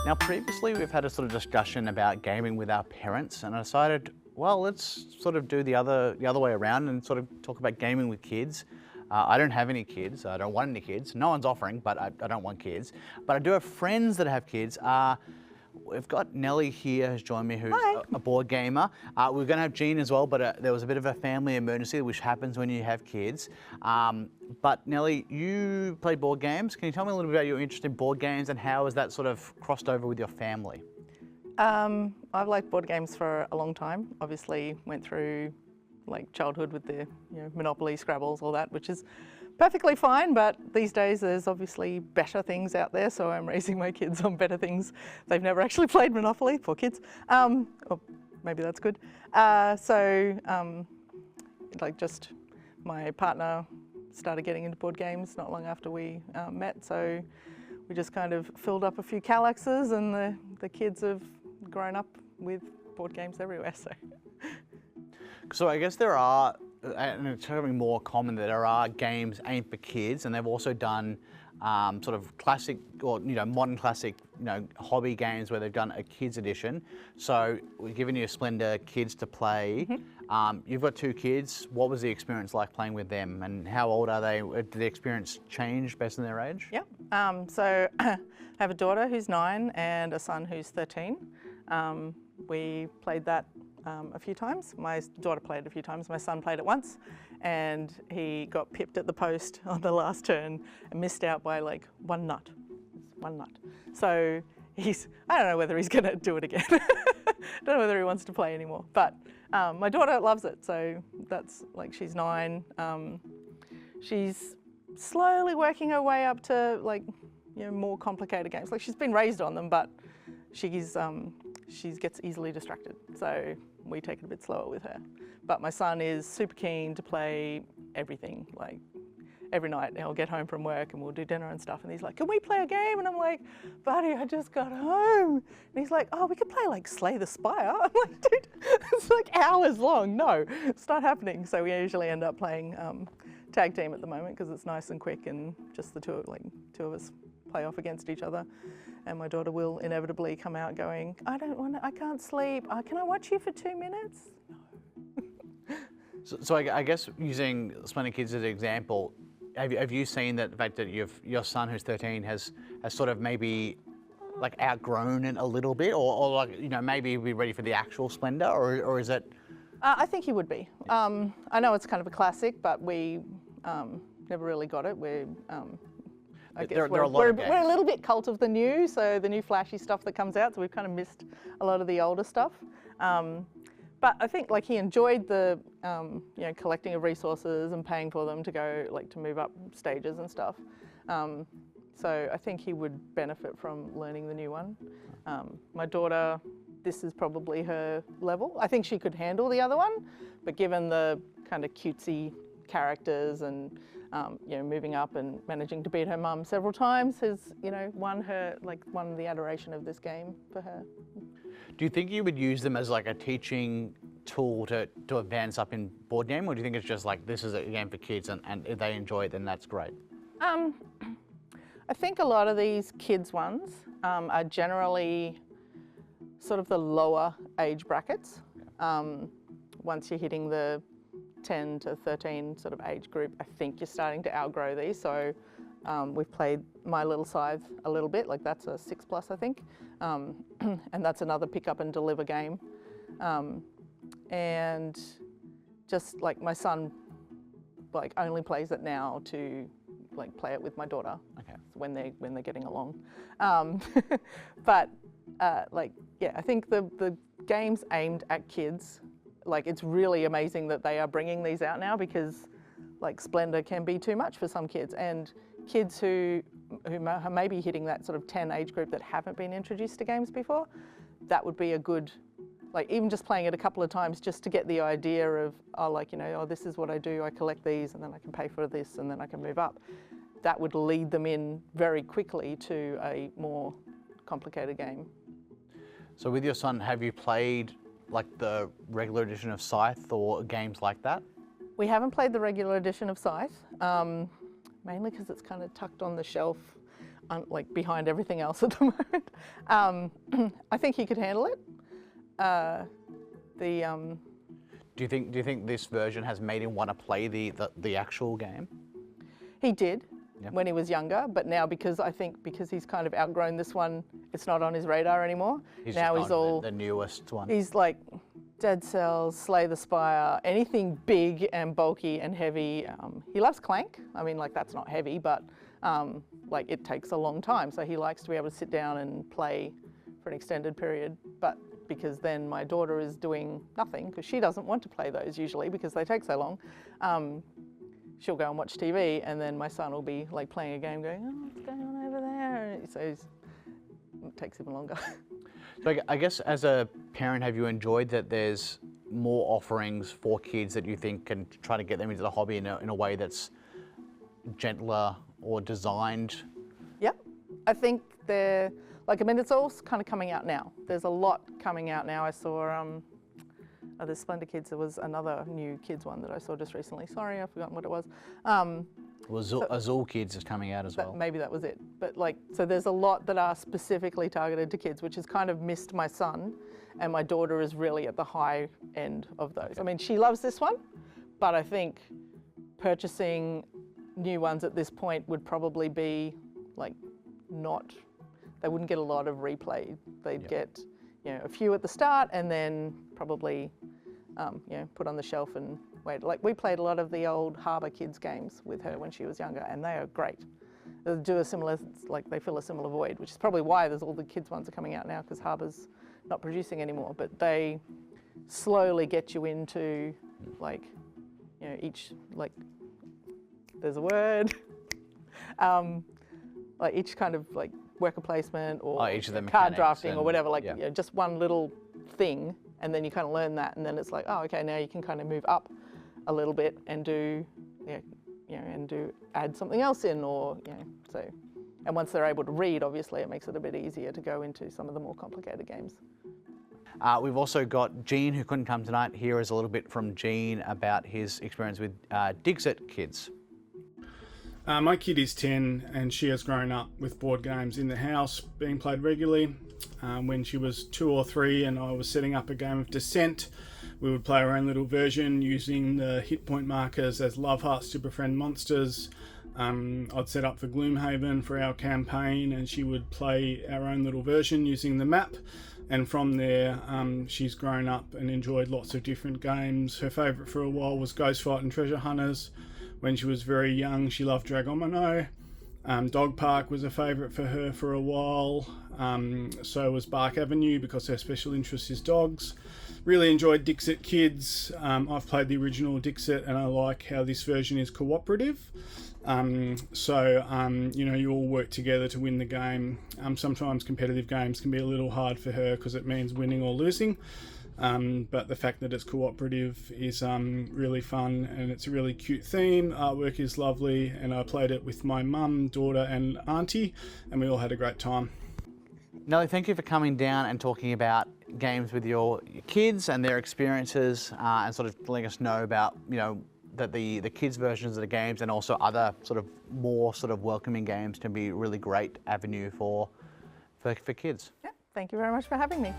Now, previously we've had a sort of discussion about gaming with our parents, and I decided, well, let's sort of do the other way around and sort of talk about gaming with kids. I don't have any kids. I don't want any kids. No one's offering, but I don't want kids. But I do have friends that have kids. We've got Nelly here who's joined me, who's a board gamer. We're going to have Gene as well, but there was a bit of a family emergency, which happens when you have kids. But Nelly, you play board games. Can you tell me a little bit about your interest in board games and how has that sort of crossed over with your family? I've liked board games for a long time. Obviously went through like childhood with the Monopoly, Scrabbles, all that, which is perfectly fine, but these days there's obviously better things out there, so I'm raising my kids on better things. They've never actually played Monopoly, poor kids. Or maybe that's good. Like just my partner started getting into board games not long after we met, so we just kind of filled up a few Kallaxes and the kids have grown up with board games everywhere. So I guess there are, and it's becoming more common that there are games aimed for kids, and they've also done sort of classic or modern classic hobby games where they've done a kids edition. So we're giving you a Splendor Kids to play. You've got 2 kids. What was the experience like playing with them, and how old are they? Did the experience change based on their age? Yeah. So I have a daughter who's 9 and a son who's 13. We played that a few times. My daughter played it a few times. My son played it once, and he got pipped at the post on the last turn and missed out by like one nut. So I don't know whether he's going to do it again. I don't know whether he wants to play anymore. But my daughter loves it. So that's like, she's 9. She's slowly working her way up to like more complicated games. Like she's been raised on them, but she gets easily distracted. So we take it a bit slower with her. But my son is super keen to play everything. Like every night he'll get home from work and we'll do dinner and stuff, and he's like, can we play a game? And I'm like, buddy, I just got home. And he's like, oh, we could play like Slay the Spire. I'm like, dude, it's like hours long. No, it's not happening. So we usually end up playing tag team at the moment because it's nice and quick, and just the two of us play off against each other. And my daughter will inevitably come out going, I can't sleep. Can I watch you for 2 minutes? No. So I guess using Splendor Kids as an example, have you seen that the fact that your son who's 13 has sort of maybe like outgrown it a little bit, or like maybe be ready for the actual Splendor, or is it? I think he would be. I know it's kind of a classic, but we never really got it. I guess we're a little bit cult of the new, so the new flashy stuff that comes out, so we've kind of missed a lot of the older stuff. But I think like he enjoyed the collecting of resources and paying for them to go to move up stages and stuff. So I think he would benefit from learning the new one. My daughter, this is probably her level. I think she could handle the other one, but given the kind of cutesy characters and moving up and managing to beat her mum several times has won the adoration of this game for her. Do you think you would use them as like a teaching tool to advance up in board game, or do you think it's just like this is a game for kids and if they enjoy it then that's great? I think a lot of these kids ones are generally sort of the lower age brackets. Once you're hitting the 10 to 13 sort of age group, I think you're starting to outgrow these. So we've played My Little Scythe a little bit, like that's a 6+, I think. And that's another pick up and deliver game. And just like my son only plays it now to play it with my daughter. Okay. When they're getting along. But I think the games aimed at kids, it's really amazing that they are bringing these out now, because Splendor can be too much for some kids, and kids who may be hitting that sort of 10 age group that haven't been introduced to games before, that would be a good, even just playing it a couple of times just to get the idea of, this is what I do, I collect these and then I can pay for this and then I can move up. That would lead them in very quickly to a more complicated game. So with your son, have you played the regular edition of Scythe or games like that? We haven't played the regular edition of Scythe, mainly because it's kind of tucked on the shelf like behind everything else at the moment. I think he could handle it. Do you think this version has made him want to play the actual game? He did. Yep. When he was younger, but now because he's kind of outgrown this one, it's not on his radar anymore. He's now just he's on all the newest one. He's like Dead Cells, Slay the Spire, anything big and bulky and heavy. He loves Clank. I mean, like that's not heavy, but like it takes a long time. So he likes to be able to sit down and play for an extended period. But because then my daughter is doing nothing because she doesn't want to play those usually because they take so long. She'll go and watch TV, and then my son will be like playing a game going, oh, what's going on over there? So it takes even longer. So I guess as a parent, have you enjoyed that there's more offerings for kids that you think can try to get them into the hobby in a way that's gentler or designed? Yeah, I think they're, like, I mean, it's all kind of coming out now. There's a lot coming out now. I saw, the Splendor Kids, there was another new kids one that I saw just recently. Sorry, I've forgotten what it was. Well, Azul Kids is coming out as well. Maybe that was it. But like, so there's a lot that are specifically targeted to kids, which has kind of missed my son, and my daughter is really at the high end of those. Okay. I mean, she loves this one, but I think purchasing new ones at this point would probably be like they wouldn't get a lot of replay. They'd get, a few at the start and then probably, put on the shelf and wait. Like we played a lot of the old Harbour Kids games with her when she was younger, and they are great. They do a similar, like they fill a similar void, which is probably why there's all the kids ones are coming out now because Harbour's not producing anymore. But they slowly get you into like, each, like, there's a word, like each kind of like worker placement or each of the card drafting and, or whatever, like just one little thing, and then you kind of learn that, and then it's like, oh, okay, now you can kind of move up a little bit and do, add something else in, or so. And once they're able to read, obviously, it makes it a bit easier to go into some of the more complicated games. We've also got Gene, who couldn't come tonight. Here is a little bit from Gene about his experience with Dixit Kids. My kid is 10 and she has grown up with board games in the house being played regularly. When she was 2 or 3 and I was setting up a game of Descent, we would play our own little version using the hit point markers as love hearts to befriend monsters. I'd set up for Gloomhaven for our campaign and she would play our own little version using the map. And from there, she's grown up and enjoyed lots of different games. Her favourite for a while was Ghost Fight and Treasure Hunters. When she was very young, she loved Dragomino. Dog Park was a favourite for her for a while. So was Bark Avenue because her special interest is dogs. Really enjoyed Dixit Kids. I've played the original Dixit and I like how this version is cooperative. You all work together to win the game. Sometimes competitive games can be a little hard for her because it means winning or losing. But the fact that it's cooperative is really fun, and it's a really cute theme. Artwork is lovely, and I played it with my mum, daughter and auntie, and we all had a great time. Nelly, thank you for coming down and talking about games with your kids and their experiences, and sort of letting us know about, that the kids' versions of the games and also other sort of more sort of welcoming games can be a really great avenue for kids. Yeah, thank you very much for having me.